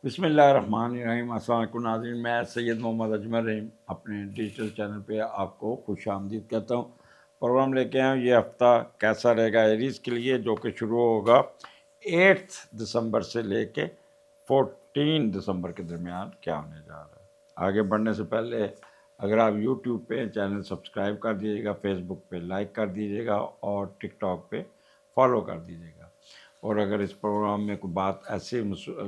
بسم اللہ الرحمن الرحیم۔ السلام علیکم ناظرین، میں سید محمد اجمل رحیم اپنے ڈیجیٹل چینل پہ آپ کو خوش آمدید کہتا ہوں۔ پروگرام لے کے آئے یہ ہفتہ کیسا رہے گا ایریز کے لیے، جو کہ شروع ہوگا 8 دسمبر سے لے کے 14 دسمبر کے درمیان کیا ہونے جا رہا ہے۔ آگے بڑھنے سے پہلے اگر آپ یوٹیوب پہ چینل سبسکرائب کر دیجیے گا، فیس بک پہ لائک کر دیجیے گا اور ٹک ٹاک پہ فالو کر دیجیے گا، اور اگر اس پروگرام میں کوئی بات ایسے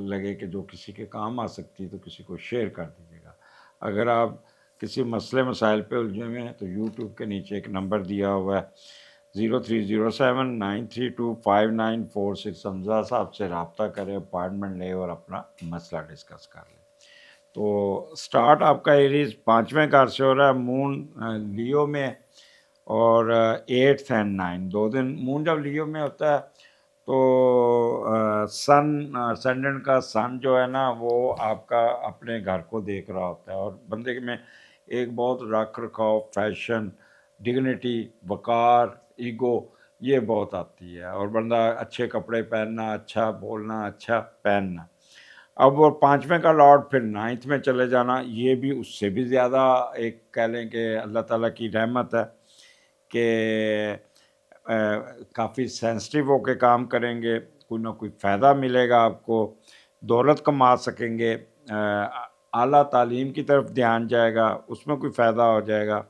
لگے کہ جو کسی کے کام آ سکتی ہے تو کسی کو شیئر کر دیجیے گا۔ اگر آپ کسی مسئلے مسائل پہ الجھے ہوئے ہیں تو یوٹیوب کے نیچے ایک نمبر دیا ہوا ہے 030793259446، حمزہ صاحب سے رابطہ کریں، اپائنٹمنٹ لیں اور اپنا مسئلہ ڈسکس کر لیں۔ تو سٹارٹ آپ کا ایریز 5ویں گھر سے ہو رہا ہے، مون لیو میں، اور 8 اور 9 دو دن مون جب لیو میں ہوتا ہے تو سنڈن کا سن جو ہے نا وہ آپ کا اپنے گھر کو دیکھ رہا ہوتا ہے، اور بندے میں ایک بہت رکھ رکھاؤ، فیشن، ڈگنیٹی، وقار، ایگو، یہ بہت آتی ہے، اور بندہ اچھے کپڑے پہننا، اچھا بولنا، اچھا پہننا۔ اب وہ 5ویں کا لارڈ پھر 9 میں چلے جانا، یہ بھی اس سے بھی زیادہ ایک کہہ لیں کہ اللہ تعالیٰ کی رحمت ہے کہ کافی سینسٹیو ہو کے کام کریں گے، کوئی نہ کوئی فائدہ ملے گا آپ کو، دولت کما سکیں گے، اعلیٰ تعلیم کی طرف دھیان جائے گا، اس میں کوئی فائدہ ہو جائے گا،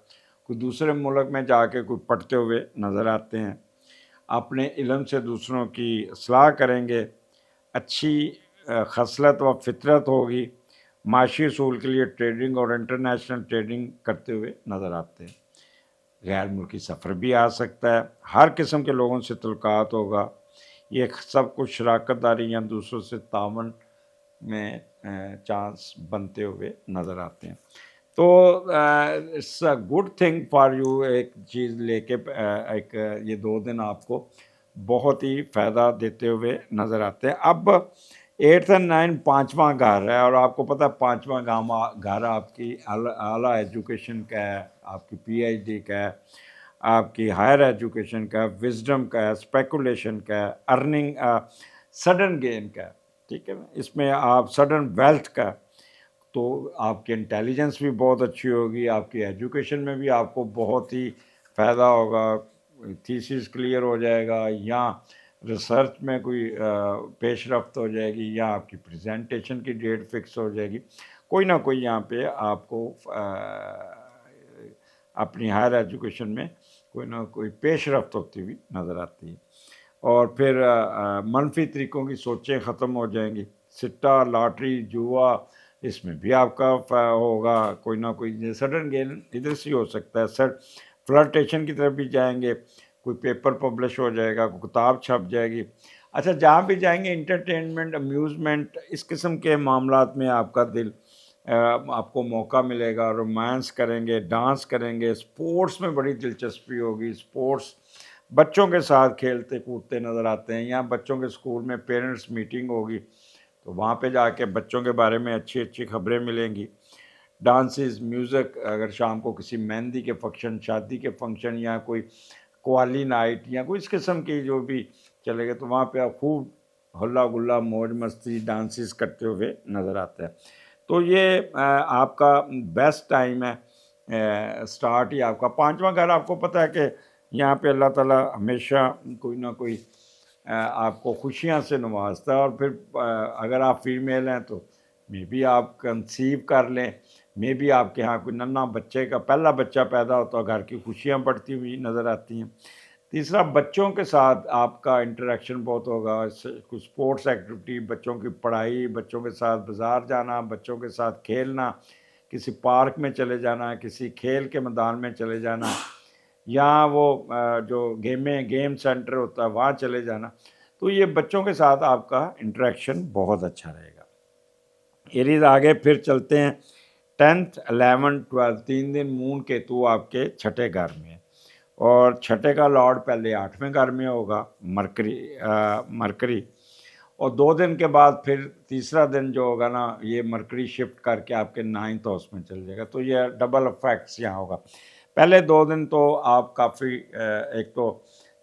کوئی دوسرے ملک میں جا کے کوئی پڑھتے ہوئے نظر آتے ہیں، اپنے علم سے دوسروں کی اصلاح کریں گے، اچھی خصلت و فطرت ہوگی، معاشی اصول کے لیے ٹریڈنگ اور انٹرنیشنل ٹریڈنگ کرتے ہوئے نظر آتے ہیں، غیر ملکی سفر بھی آ سکتا ہے، ہر قسم کے لوگوں سے تعلقات ہوگا، یہ سب کچھ شراکت داری یا دوسروں سے تعاون میں چانس بنتے ہوئے نظر آتے ہیں۔ تو it's a good thing for you, ایک چیز لے کے ایک یہ 2 دن آپ کو بہت ہی فائدہ دیتے ہوئے نظر آتے ہیں۔ اب 8 اور 9 5واں گھر ہے، اور آپ کو پتہ ہے 5واں گھر آپ کی اعلیٰ ایجوکیشن کا ہے، آپ کی پی ایچ ڈی کا ہے، آپ کی ہائر ایجوکیشن کا ہے، وزڈم کا ہے، اسپیکولیشن کا ہے، ارننگ سڈن گین کا ہے، ٹھیک ہے نا، اس میں آپ سڈن ویلتھ کا، تو آپ کی انٹیلیجنس بھی بہت اچھی ہوگی، آپ کی ایجوکیشن میں بھی آپ کو بہت ہی فائدہ ہوگا، تھیسس کلیئر ہو جائے گا، یا ریسرچ میں کوئی پیش رفت ہو جائے گی، یا آپ کی پریزنٹیشن کی ڈیٹ فکس ہو جائے گی، کوئی نہ کوئی یہاں پہ آپ کو اپنی ہائر ایجوکیشن میں کوئی نہ کوئی پیش رفت ہوتی ہوئی نظر آتی ہے، اور پھر منفی طریقوں کی سوچیں ختم ہو جائیں گی، سٹا، لاٹری، جوا، اس میں بھی آپ کا ہوگا کوئی نہ کوئی سڈن گین، ادھر سے ہو سکتا ہے، سر فلرٹیشن کی طرف بھی جائیں گے، کوئی پیپر پبلش ہو جائے گا، کوئی کتاب چھپ جائے گی، اچھا جہاں بھی جائیں گے انٹرٹینمنٹ، امیوزمنٹ، اس قسم کے معاملات میں آپ کا دل آپ کو موقع ملے گا، رومانس کریں گے، ڈانس کریں گے، سپورٹس میں بڑی دلچسپی ہوگی، سپورٹس بچوں کے ساتھ کھیلتے کودتے نظر آتے ہیں، یا بچوں کے اسکول میں پیرنٹس میٹنگ ہوگی تو وہاں پہ جا کے بچوں کے بارے میں اچھی اچھی خبریں ملیں گی، ڈانسز، میوزک، اگر شام کو کسی مہندی کے فنکشن، شادی کے فنکشن، یا کوئی قوالی نائٹ یا کوئی اس قسم کی جو بھی چلے گا تو وہاں پہ آپ خوب ہلا گلا، موج مستی، ڈانسز کرتے ہوئے نظر آتے ہیں۔ تو یہ آپ کا بیسٹ ٹائم ہے، سٹارٹ ہی آپ کا 5واں گھر، آپ کو پتہ ہے کہ یہاں پہ اللہ تعالیٰ ہمیشہ کوئی نہ کوئی آپ کو خوشیاں سے نوازتا ہے، اور پھر اگر آپ فیمیل ہیں تو میں بھی آپ کنسیو کر لیں، میں بھی آپ کے ہاں کوئی ننھا بچے کا پہلا بچہ پیدا ہوتا ہے، گھر کی خوشیاں بڑھتی ہوئی نظر آتی ہیں۔ تیسرا، بچوں کے ساتھ آپ کا انٹریکشن بہت ہوگا، کچھ اسپورٹس ایکٹیویٹی، بچوں کی پڑھائی، بچوں کے ساتھ بازار جانا، بچوں کے ساتھ کھیلنا، کسی پارک میں چلے جانا، کسی کھیل کے میدان میں چلے جانا، یا وہ جو گیم سینٹر ہوتا ہے وہاں چلے جانا، تو یہ بچوں کے ساتھ آپ کا انٹریکشن بہت اچھا رہے گا۔ ایریز آگے پھر چلتے ہیں 10th 11 12 3 دن مون کیتو آپ کے 6 گھر میں، اور 6 کا لارڈ پہلے 8ویں گھر میں ہوگا، مرکری، اور 2 دن کے بعد پھر تیسرا دن جو ہوگا نا یہ مرکری شفٹ کر کے آپ کے 9th ہاؤس میں چل جائے گا، تو یہ ڈبل افیکٹس یہاں ہوگا۔ پہلے 2 دن تو آپ کافی ایک تو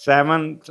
7th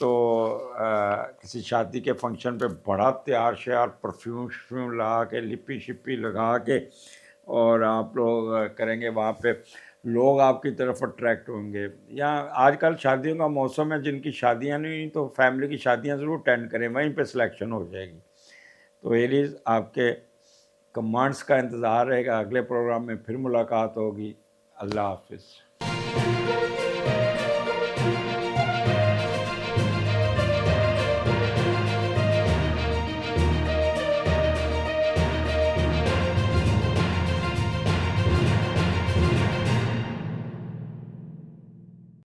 تو کسی شادی کے فنکشن پہ بڑا تیار شیار پرفیوم شفیوم لگا کے لپی شپی لگا کے اور آپ لوگ کریں گے، وہاں پہ لوگ آپ کی طرف اٹریکٹ ہوں گے. یا آج کل شادیوں کا موسم ہے، جن کی شادیاں نہیں ہوئی تو فیملی کی شادیاں ضرور اٹینڈ کریں، وہیں پہ سلیکشن ہو جائے گی. تو ایلیز آپ کے کمانڈس کا انتظار رہے گا. اگلے پروگرام میں پھر ملاقات ہوگی. اللہ حافظ.